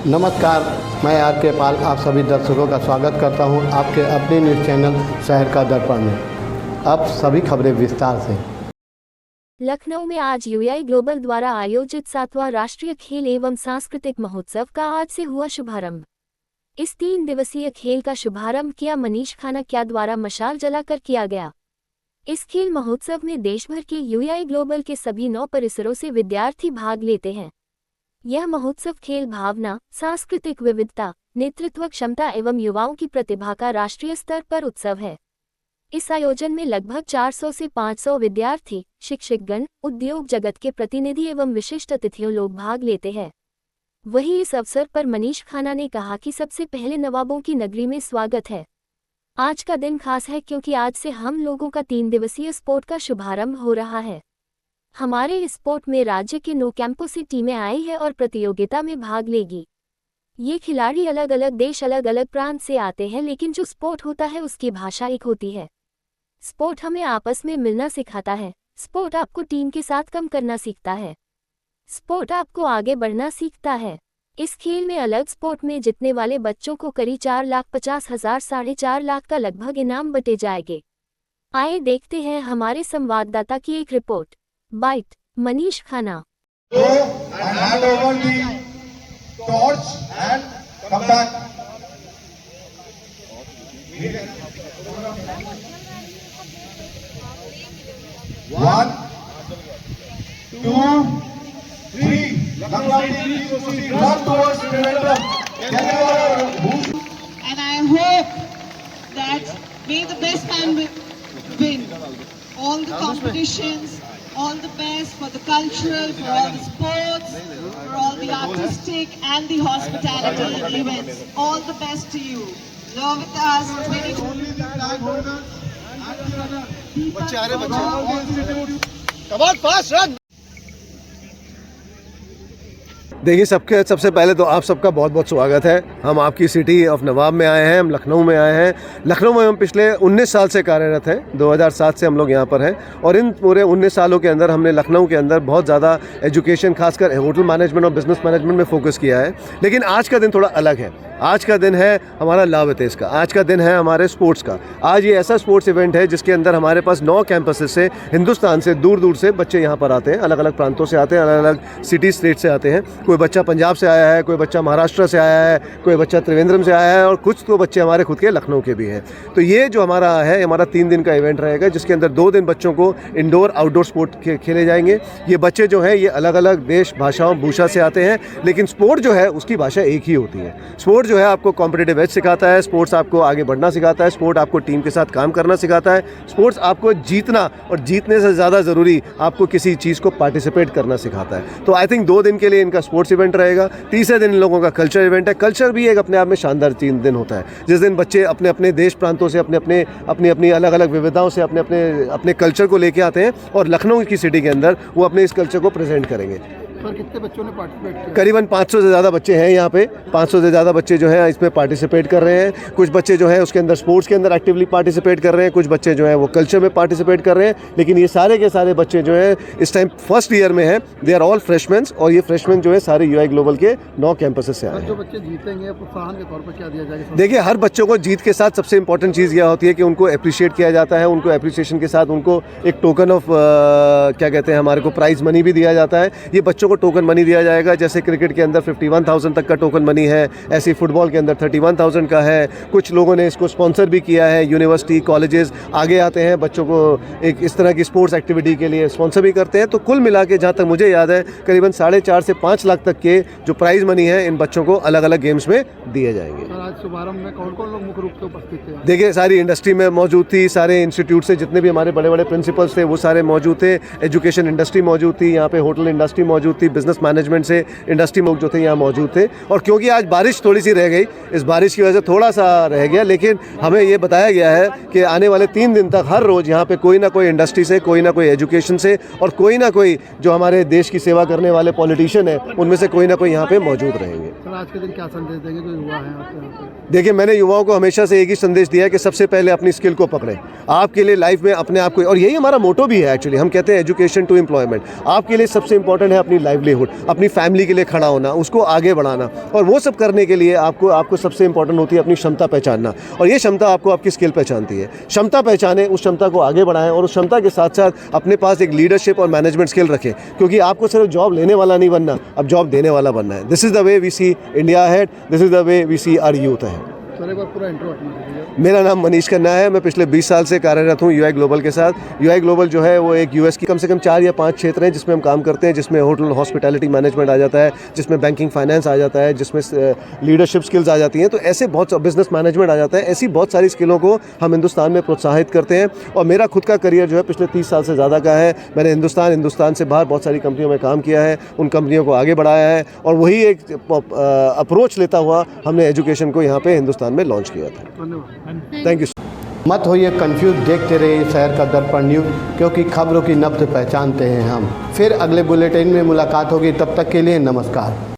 नमस्कार, मैं आर के पाल आप सभी दर्शकों का स्वागत करता हूं आपके अपने न्यूज़ चैनल शहर का दर्पण में। अब सभी खबरें विस्तार से। लखनऊ में आज यूआई ग्लोबल द्वारा आयोजित 7वां राष्ट्रीय खेल एवं सांस्कृतिक महोत्सव का आज से हुआ शुभारंभ। इस 3 दिवसीय खेल का शुभारंभ किया मनीष खानाक्या द्वारा मशाल जलाकर किया गया। इस खेल महोत्सव में देश भर के यूआई ग्लोबल के सभी 9 परिसरों से विद्यार्थी भाग लेते हैं। यह महोत्सव खेल भावना, सांस्कृतिक विविधता, नेतृत्व क्षमता एवं युवाओं की प्रतिभा का राष्ट्रीय स्तर पर उत्सव है। इस आयोजन में लगभग 400 से 500 विद्यार्थी, शिक्षकगण, उद्योग जगत के प्रतिनिधि एवं विशिष्ट अतिथियों लोग भाग लेते हैं। वहीं इस अवसर पर मनीष खाना ने कहा कि सबसे पहले नवाबों की नगरी में स्वागत है। आज का दिन खास है क्योंकि आज से हम लोगों का 3 दिवसीय स्पोर्ट का शुभारंभ हो रहा है। हमारे इस स्पोर्ट में राज्य के 9 कैंपों से टीमें आई है और प्रतियोगिता में भाग लेगी। ये खिलाड़ी अलग अलग देश अलग अलग प्रांत से आते हैं, लेकिन जो स्पोर्ट होता है उसकी भाषा एक होती है। स्पोर्ट हमें आपस में मिलना सिखाता है। स्पोर्ट आपको टीम के साथ काम करना सीखता है। स्पोर्ट आपको आगे बढ़ना सीखता है। इस खेल में अलग स्पोर्ट में जीतने वाले बच्चों को करीब 4,50,000 4.5 लाख का लगभग इनाम बटे जाएंगे। आइए देखते हैं हमारे संवाददाता की एक रिपोर्ट। बाइट मनीष खाना। One, 2, 3. Run towards momentum. And I hope that may the best man win all the competitions. All the best for the cultural, for all the sports, for all the artistic and the hospitality events. All the best to you. You're with us. Only the flag holders and the runner. बच्चे आ रहे Institute. Come on, fast run. देखिए, सबसे पहले तो आप सबका बहुत बहुत स्वागत है। हम आपकी सिटी ऑफ नवाब में आए हैं, हम लखनऊ में आए हैं। लखनऊ में हम पिछले 19 साल से कार्यरत हैं। 2007 से हम लोग यहाँ पर हैं और इन पूरे 19 सालों के अंदर हमने लखनऊ के अंदर बहुत ज़्यादा एजुकेशन, खासकर होटल मैनेजमेंट और बिज़नेस मैनेजमेंट में फोकस किया है। लेकिन आज का दिन थोड़ा अलग है। आज का दिन है हमारा लावतेज का, आज का दिन है हमारे स्पोर्ट्स का। आज ये ऐसा स्पोर्ट्स इवेंट है जिसके अंदर हमारे पास 9 कैंपसेस से हिंदुस्तान से दूर दूर से बच्चे यहाँ पर आते हैं। अलग अलग प्रांतों से आते हैं, अलग अलग सिटी स्टेट से आते हैं। कोई बच्चा पंजाब से आया है, कोई बच्चा महाराष्ट्र से आया है, कोई बच्चा त्रिवेंद्रम से आया है और कुछ तो बच्चे हमारे खुद के लखनऊ के भी हैं। तो ये जो हमारा है, हमारा 3 दिन का इवेंट रहेगा जिसके अंदर 2 दिन बच्चों को इंडोर आउटडोर स्पोर्ट खेले जाएंगे। ये बच्चे जो हैं ये अलग अलग देश, भाषाओं, भूषा से आते हैं, लेकिन स्पोर्ट जो है उसकी भाषा एक ही होती है। स्पोर्ट जो है आपको कॉम्पिटिटिव एज सिखाता है, स्पोर्ट्स आपको आगे बढ़ना सिखाता है, स्पोर्ट आपको टीम के साथ काम करना सिखाता है, स्पोर्ट्स आपको जीतना और जीतने से ज़्यादा ज़रूरी आपको किसी चीज़ को पार्टिसिपेट करना सिखाता है। तो आई थिंक 2 दिन के लिए इनका स्पोर्ट्स इवेंट रहेगा। तीसरे दिन इन लोगों का कल्चर इवेंट है। कल्चर भी एक अपने आप में शानदार 3 दिन होता है, जिस दिन बच्चे अपने अपने देश प्रांतों से अपनी अलग अलग विविधताओं से अपने कल्चर को लेके आते हैं और लखनऊ की सिटी के अंदर वो अपने इस कल्चर को प्रेजेंट करेंगे। सर, कितने बच्चों ने पार्टिसिपेट किया? करीबन 500 से ज़्यादा बच्चे हैं यहाँ पे। 500 से ज़्यादा बच्चे जो हैं इसमें पार्टिसिपेट कर रहे हैं। कुछ बच्चे जो हैं उसके अंदर स्पोर्ट्स के अंदर एक्टिवली पार्टिसिपेट कर रहे हैं, कुछ बच्चे जो हैं वो कल्चर में पार्टिसिपेट कर रहे हैं। लेकिन ये सारे के सारे बच्चे जो हैं इस टाइम फर्स्ट ईयर में हैं। दे आर ऑल फ्रेशमैन और ये फ्रेशमैन जो है सारे यूआई ग्लोबल के 9 कैंपसेस से आए हैं। जो बच्चे जीतेंगे प्रोत्साहन के तौर पर क्या दिया जाएगा? देखिए, हर बच्चों को जीत के साथ सबसे इंपॉर्टेंट चीज़ यह होती है कि उनको अप्रिशिएट किया जाता है। उनको अप्रिसिएशन के साथ उनको एक टोकन ऑफ क्या कहते हैं, हमारे को प्राइज़ मनी भी दिया जाता है। ये बच्चों को टोकन मनी दिया जाएगा। जैसे क्रिकेट के अंदर 51,000 तक का टोकन मनी है, ऐसे फुटबॉल के अंदर 31,000 का है। कुछ लोगों ने इसको स्पॉन्सर भी किया है। यूनिवर्सिटी, कॉलेजेस आगे आते हैं, बच्चों को एक इस तरह की स्पोर्ट्स एक्टिविटी के लिए स्पॉन्सर भी करते हैं। तो कुल मिला के जहाँ तक मुझे याद है करीबन 4.5 से 5 लाख तक के जो प्राइज़ मनी है इन बच्चों को अलग अलग गेम्स में दिए जाएंगे। सर, आज शुभारंभ में कौन कौन लोग मुख्य रूप से उपस्थित थे? देखिए, सारी इंडस्ट्री में मौजूद थी। सारे इंस्टीट्यूट से जितने भी हमारे बड़े बड़े प्रिंसिपल्स थे वो सारे मौजूद थे। एजुकेशन इंडस्ट्री मौजूद थी, यहाँ पे होटल इंडस्ट्री मौजूद थी, बिजनेस मैनेजमेंट से इंडस्ट्री लोग जो थे यहाँ मौजूद थे। और क्योंकि आज बारिश थोड़ी सी रह गई, इस बारिश की वजह से थोड़ा सा रह गया, लेकिन हमें ये बताया गया है कि आने वाले 3 दिन तक हर रोज़ यहाँ पे कोई ना कोई इंडस्ट्री से, कोई ना कोई एजुकेशन से और कोई ना कोई जो हमारे देश की सेवा करने वाले पॉलिटिशियन हैं उनमें से कोई ना कोई यहाँ पे मौजूद रहेंगे। सर, आज के दिन क्या संदेश देंगे जो युवा हैं आपके यहाँ पे? देखिए, मैंने युवाओं को हमेशा से एक ही संदेश दिया है कि सबसे पहले अपनी स्किल को पकड़ें। आपके लिए लाइफ में अपने आप को, और यही हमारा मोटो भी है एक्चुअली, हम कहते हैं एजुकेशन टू एम्प्लॉयमेंट। आपके लिए सबसे इंपॉर्टेंट है अपनी लाइवलीहुड, अपनी फैमिली के लिए खड़ा होना, उसको आगे बढ़ाना, और वो सब करने के लिए आपको सबसे इंपॉर्टेंट होती है अपनी क्षमता पहचानना, और ये क्षमता आपको आपकी स्किल पहचानती है। क्षमता पहचाने, उस क्षमता को आगे बढ़ाएं और उस क्षमता के साथ साथ अपने पास एक लीडरशिप और मैनेजमेंट स्किल रखें, क्योंकि आपको सिर्फ जॉब लेने वाला नहीं बनना, अब जॉब देने वाला बनना है। This is the way we see India ahead, this is the way we see our youth ahead. Sir एक बार पूरा इंट्रो अपना दीजिए। मेरा नाम मनीष खन्ना है, मैं पिछले 20 साल से कार्यरत हूँ यूआई ग्लोबल के साथ। यूआई ग्लोबल जो है वो एक यूएस की कम से कम 4 या 5 क्षेत्र हैं जिसमें हम काम करते हैं, जिसमें होटल हॉस्पिटैलिटी मैनेजमेंट आ जाता है, जिसमें बैंकिंग फाइनेंस आ जाता है, जिसमें लीडरशिप स्किल्स आ जाती हैं, तो ऐसे बहुत बिजनेस मैनेजमेंट आ जाता है। ऐसी बहुत सारी स्किलों को हम हिंदुस्तान में प्रोत्साहित करते हैं, और मेरा खुद का करियर जो है पिछले 30 साल से ज़्यादा का है। मैंने हिंदुस्तान से बाहर बहुत सारी कंपनियों में काम किया है, उन कंपनियों को आगे बढ़ाया है, और वही एक अप्रोच लेता हुआ हमने एजुकेशन को यहाँ पे हिंदुस्तान में लॉन्च किया था। धन्यवाद। Thank you. मत होइए कंफ्यूज, देखते रहिए शहर का दर्पण न्यूज़, क्योंकि खबरों की नब्ज़ पहचानते हैं हम। फिर अगले बुलेटिन में मुलाकात होगी, तब तक के लिए नमस्कार।